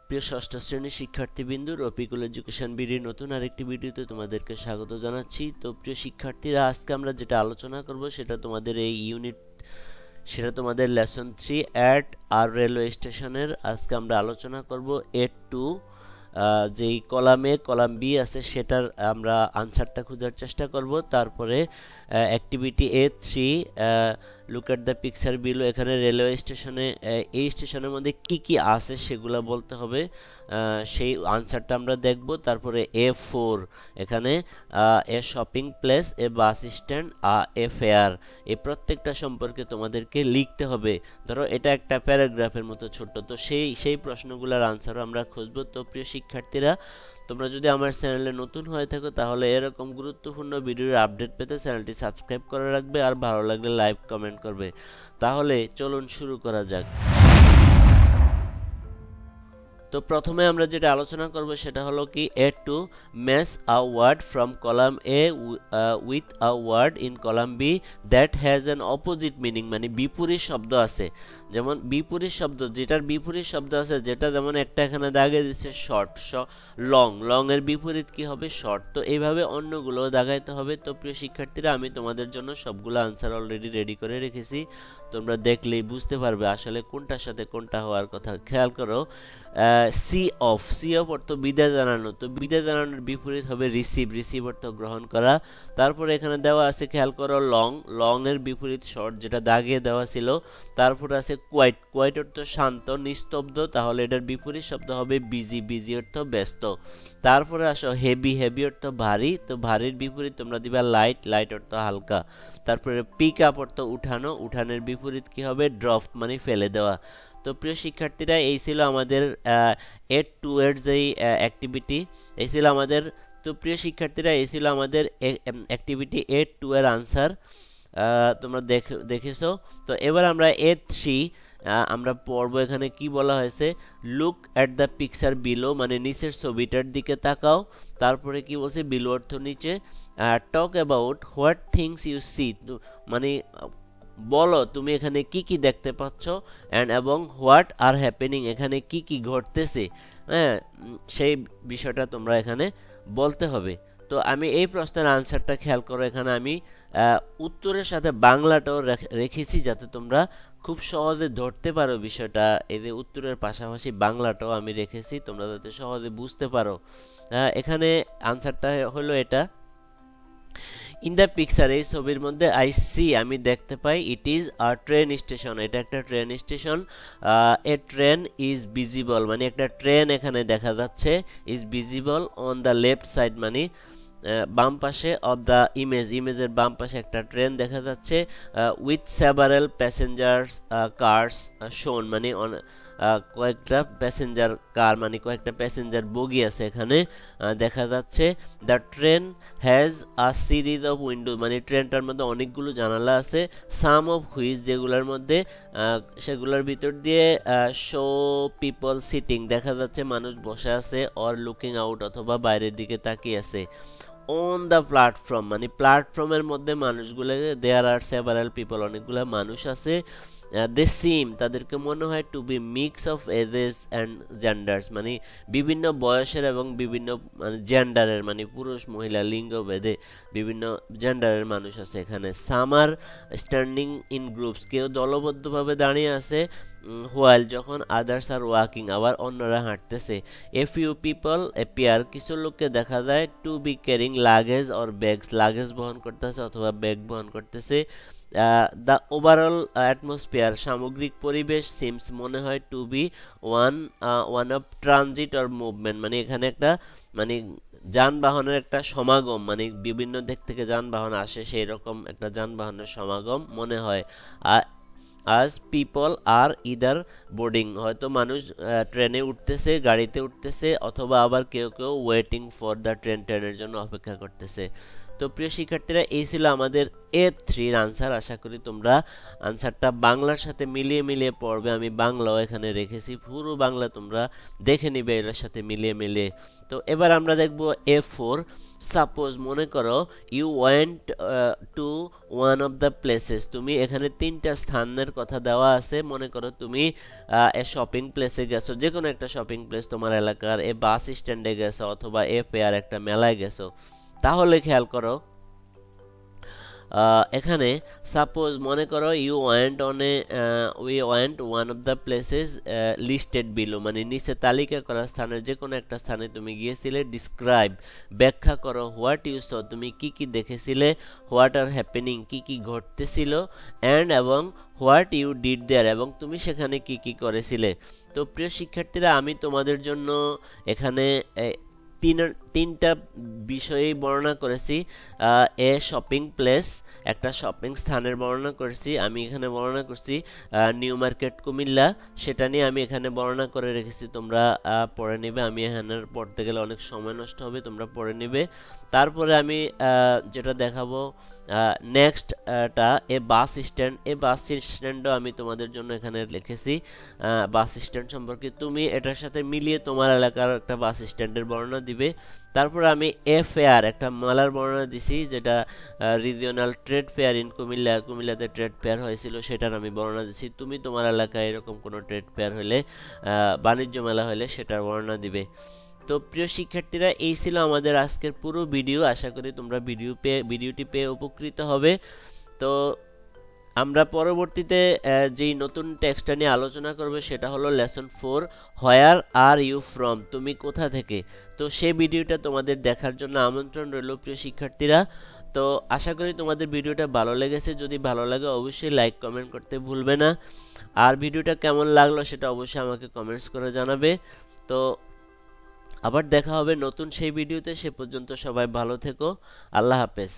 প্রিয় ষষ্ঠ শ্রেণীর শিক্ষার্থীবৃন্দ, রফিকুল এডুকেশন বিডির নতুন আরেকটি ভিডিওতে তোমাদেরকে স্বাগত জানাচ্ছি। তো প্রিয় শিক্ষার্থীরা, আজকে আমরা যেটা আলোচনা করব সেটা তোমাদের এই ইউনিট, সেটা তোমাদের লেসন 3 অ্যাট আর রেলওয়ে স্টেশনের। আজকে আমরা আলোচনা করব এট টু, যেই কলাম বি আছে সেটার আমরা আনসারটা খোঁজার চেষ্টা করব। তারপরে activity A3 look at the picture below, এখানে রেলওয়ে স্টেশনে এই স্টেশনের মধ্যে কি কি আছে সেগুলো বলতে হবে, সেই আনসারটা আমরা দেখব। তারপরে A4, এখানে a shopping place, a bus stand, a fair, এই প্রত্যেকটা সম্পর্কে তোমাদেরকে লিখতে হবে। ধরো এটা একটা প্যারাগ্রাফের মতো ছোট্ট, তো সেই প্রশ্নগুলোর আনসারও আমরা খুঁজব। তো প্রিয় শিক্ষার্থীরা, তোমরা যদি আমার চ্যানেলে নতুন হয়ে থাকো তাহলে এরকম গুরুত্বপূর্ণ ভিডিওর আপডেট পেতে চ্যানেলটি সাবস্ক্রাইব করে রাখবে, আর ভালো লাগলে লাইক কমেন্ট করবে। তাহলে চলুন শুরু করা যাক। তো প্রথমে আমরা যেটা আলোচনা করব সেটা হলো কি add to match a word from column A with a word in column B that has an opposite meaning, মানে বিপরীত শব্দ আছে। যেমন বিপরীত শব্দ, যেটার বিপরীত শব্দ আছে, যেটা যেমন একটা এখানে দাগে দিচ্ছে শর্ট, লং এর বিপরীত কি হবে? শর্ট। তো এইভাবে অন্যগুলো দাগাইতে হবে। তো প্রিয় শিক্ষার্থীরা, আমি তোমাদের জন্য সবগুলো আনসার অলরেডি রেডি করে রেখেছি, তোমরা দেখলেই বুঝতে পারবে আসলে কোনটার সাথে কোনটা হওয়ার কথা। খেয়াল করো, সি অফ অর্থ বিদায় জানানো, তো বিদায় জানানোর বিপরীত হবে রিসিভ অর্থ গ্রহণ করা। তারপরে এখানে দেওয়া আছে, খেয়াল করো, লং এর বিপরীত শর্ট, যেটা দাগিয়ে দেওয়া ছিল। তারপরে আছে কোয়াইট অর্থ শান্ত, নিস্তব্ধ, তাহলে এটার বিপরীত শব্দ হবে বিজি অর্থ ব্যস্ত। তারপরে আসো হেভি অর্থ ভারী, তো ভারীর বিপরীত তোমরা দিবা লাইট অর্থ হালকা। তারপরে পিক আপ অর্থ উঠানের বিপরীত কি হবে? ড্রপ, মানে ফেলে দেওয়া। তো প্রিয় শিক্ষার্থীরা, এই ছিল আমাদের এড টু এর যেই অ্যাক্টিভিটি, এই ছিল আমাদের। তো প্রিয় শিক্ষার্থীরা, এই ছিল আমাদের অ্যাক্টিভিটি এড টু এর আনসার, তোমরা দেখেছো। তো এবার আমরা A3 আমরা পড়বো। এখানে কি বলা হয়েছে? Look at the picture below, মানে নিচের ছবিটার দিকে তাকাও। তারপরে কি বলছে? বিলো অর্থ নিচে। Talk about what things you see, মানে বলো তুমি এখানে কি কি দেখতে পাচ্ছ, এবং হোয়াট আর হ্যাপেনিং, এখানে কি কি ঘটতেছে, হ্যাঁ, সেই বিষয়টা তোমরা এখানে বলতে হবে। তো আমি এই প্রশ্নের আনসারটা খেয়াল করো, এখানে আমি উত্তরের সাথে বাংলাটাও রেখেছি যাতে তোমরা খুব সহজে ধরতে পারো বিষয়টা। এই যে উত্তরের পাশাপাশি বাংলাটাও আমি রেখেছি, তোমরা যাতে সহজে বুঝতে পারো। এখানে আনসারটা হলো এটা, ইন দ্য পিকচার, এই ছবির মধ্যে আই সি, আমি দেখতে পাই, it is a train station, এটা একটা train station. A train is visible, মানে একটা ট্রেন এখানে দেখা যাচ্ছে। Is visible on the left side, মানে বাম পাশে অফ দ্য ইমেজের বাম পাশে একটা ট্রেন দেখা যাচ্ছে। উইথ সেভারেল প্যাসেঞ্জার্স কার্স শোন, মানে কয়েকটা প্যাসেঞ্জার কার, মানে কয়েকটা প্যাসেঞ্জার বগি আছে এখানে দেখা যাচ্ছে। The train has a series of window, মানে ট্রেনটার মধ্যে অনেকগুলো জানালা আছে। সাম অফ হুইচ, যেগুলোর মধ্যে সেগুলোর ভিতর দিয়ে শো পিপল সিটিং, দেখা যাচ্ছে মানুষ বসে আছে। অর লুকিং আউট, অথবা বাইরের দিকে তাকিয়ে আছে। অন দ্য প্ল্যাটফর্ম, মানে প্ল্যাটফর্মের মধ্যে মানুষগুলো, দেয়ার আর সেভারাল পিপল, অনেকগুলো মানুষ আছে। দে সিম, তাদেরকে মনে হয়, to be mix of ages and genders, মানে বিভিন্ন বয়সের এবং বিভিন্ন মানে জেন্ডারের, মানে পুরুষ মহিলা লিঙ্গ ভেদে বিভিন্ন জেন্ডারের মানুষ আছে এখানে। সামার স্ট্যান্ডিং ইন গ্রুপস, কেউ দলবদ্ধভাবে দাঁড়িয়ে আছে। হোয়াইল, যখন আদার্স আর ওয়াকিং, আবার অন্যরা হাঁটতেছে। এ ফিউ পিপল এপিয়ার, কিছু লোককে দেখা যায়। To be carrying luggage or bags, luggage বহন করতেছে অথবা ব্যাগ বহন করতেছে। দ্য ওভারঅল অ্যাটমসফিয়ার, সামগ্রিক পরিবেশ। সিমস, মনে হয়। To be one of transit or movement, মানে এখানে একটা মানে যানবাহনের একটা সমাগম, মানে বিভিন্ন দিক থেকে যানবাহন আসে, সেই রকম একটা যানবাহনের সমাগম মনে হয়। আজ পিপল আর ইদার বোর্ডিং, হয়তো মানুষ ট্রেনে উঠতেছে, গাড়িতে উঠতেছে, অথবা আবার কেউ ওয়েটিং ফর দ্য ট্রেনের জন্য অপেক্ষা করতেছে। তো প্রিয় শিক্ষার্থীরা, এই ছিল আমাদের A3 আনসার। আশা করি তোমরা আনসারটা বাংলার সাথে মিলিয়ে মিলিয়ে পড়বে। আমি বাংলাও এখানে রেখেছি, পুরো বাংলা তোমরা দেখে নিবে এর সাথে মিলিয়ে মিলিয়ে। তো এবার আমরা দেখব A4। সাপোজ মনে করো you went to one of the places, তুমি এখানে 3টা স্থানের কথা দেওয়া আছে। মনে করো তুমি এ শপিং প্লেসে গেছো, যে কোনো একটা শপিং প্লেস তোমার এলাকার, এ বাস স্ট্যান্ডে গেছো অথবা এ ফেয়ার একটা মেলায় গেছো। তাহলে খেয়াল করো এখানে সাপোজ মনে করো you went on a we went one of the places listed below, মানে নিচে তালিকা করা স্থানের যে কোনো একটা স্থানে তুমি গিয়েছিলে। ডিসক্রাইব, ব্যাখ্যা করো। হোয়াট ইউ স, তুমি কি কি দেখেছিলে। হোয়াট আর হ্যাপেনিং, কি কি ঘটতেছিল। অ্যান্ড এবং হোয়াট ইউ ডিড দেয়ার, এবং তুমি সেখানে কি কি করেছিলে। তো প্রিয় শিক্ষার্থীরা, আমি তোমাদের জন্য এখানে তিনটা বিষয়েই বর্ণনা করেছি। এ শপিং প্লেস, একটা শপিং স্থানের বর্ণনা করেছি। আমি এখানে বর্ণনা করছি নিউ মার্কেট কুমিল্লা, সেটা নিয়ে আমি এখানে বর্ণনা করে রেখেছি। তোমরা পড়ে নেবে, আমি এখানে পড়তে গেলে অনেক সময় নষ্ট হবে, তোমরা পড়ে নেবে। তারপরে আমি যেটা দেখাবো নেক্সটটা এ বাস স্ট্যান্ড। এ বাস স্ট্যান্ডও আমি তোমাদের জন্য এখানে লিখেছি বাস স্ট্যান্ড সম্পর্কে। তুমি এটার সাথে মিলিয়ে তোমার এলাকার একটা বাস স্ট্যান্ডের বর্ণনা দিবে। তারপর আমি এ ফেয়ার, একটা মেলার বর্ণনা দিছি, যেটা regional trade fair in Comilla, কুমিল্লাতে ট্রেড ফেয়ার হয়েছিল সেটার আমি বর্ণনা দিছি। তুমি তোমার এলাকায় এরকম কোনো ট্রেড ফেয়ার হলে, বাণিজ্য মেলা হলে সেটার বর্ণনা দিবে। তো প্রিয় শিক্ষার্থীরা, এই ছিল আমাদের আজকের পুরো ভিডিও। আশা করি তোমরা ভিডিওটি পেয়ে উপকৃত হবে। তো আমরা পরবর্তীতে যেই নতুন টেক্সটটা নিয়ে আলোচনা করব সেটা হলো lesson 4, where are you from, তুমি কোথা থেকে। তো সেই ভিডিওটা তোমাদের দেখার জন্য আমন্ত্রণ রইল প্রিয় শিক্ষার্থীরা। তো আশা করি তোমাদের ভিডিওটা ভালো লেগেছে। যদি ভালো লাগে অবশ্যই লাইক কমেন্ট করতে ভুলবে না। আর ভিডিওটা কেমন লাগলো সেটা অবশ্যই আমাকে কমেন্টস করে জানাবে। তো আবার দেখা হবে নতুন সেই ভিডিওতে। সে পর্যন্ত সবাই ভালো থেকো। আল্লাহ হাফেজ।